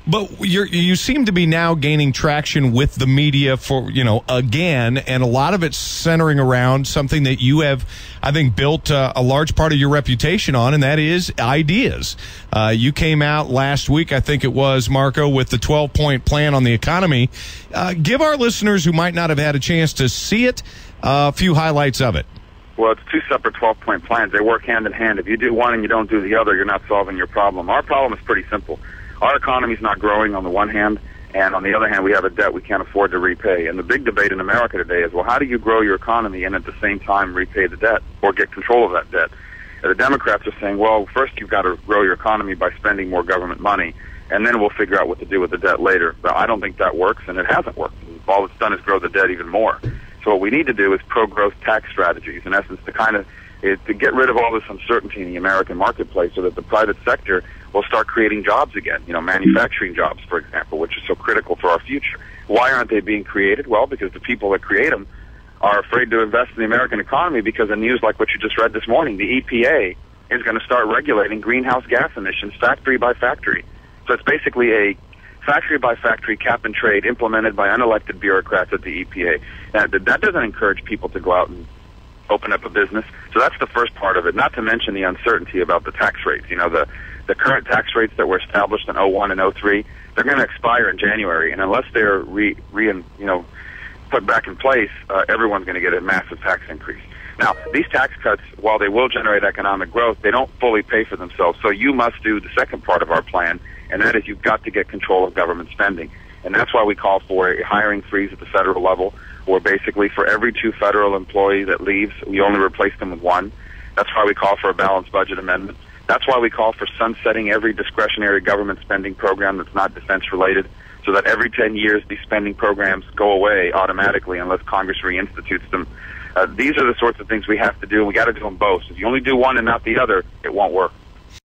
But you seem to be now gaining traction with the media for, again, and a lot of it's centering around something that you have, I think, built a large part of your reputation on, and that is ideas. You came out last week, I think it was, Marco, with the 12-point plan on the economy. Give our listeners who might not have had a chance to see it a few highlights of it. Well, it's two separate 12-point plans. They work hand in hand. If you do one and you don't do the other, you're not solving your problem. Our problem is pretty simple. Our economy's not growing on the one hand, and on the other hand, we have a debt we can't afford to repay. And the big debate in America today is, well, how do you grow your economy and at the same time repay the debt or get control of that debt? And the Democrats are saying, well, first you've got to grow your economy by spending more government money, and then we'll figure out what to do with the debt later. But I don't think that works, and it hasn't worked. All it's done is grow the debt even more. So what we need to do is pro-growth tax strategies, in essence, to get rid of all this uncertainty in the American marketplace so that the private sector will start creating jobs again, manufacturing jobs, for example, which is so critical for our future. Why aren't they being created? Well, because the people that create them are afraid to invest in the American economy because of news like what you just read this morning. The EPA is going to start regulating greenhouse gas emissions factory by factory. So it's basically a factory-by-factory cap-and-trade implemented by unelected bureaucrats at the EPA. Now, that doesn't encourage people to go out and open up a business. So that's the first part of it, not to mention the uncertainty about the tax rates. The current tax rates that were established in 01 and 03, they're going to expire in January, and unless they're put back in place, everyone's going to get a massive tax increase. Now, these tax cuts, while they will generate economic growth, they don't fully pay for themselves. So you must do the second part of our plan, and that is you've got to get control of government spending. And that's why we call for a hiring freeze at the federal level, where basically for every 2 federal employees that leaves, we only replace them with 1. That's why we call for a balanced budget amendment. That's why we call for sunsetting every discretionary government spending program that's not defense-related, so that every 10 years these spending programs go away automatically unless Congress reinstitutes them. These are the sorts of things we have to do, and we got to do them both. If you only do one and not the other, it won't work.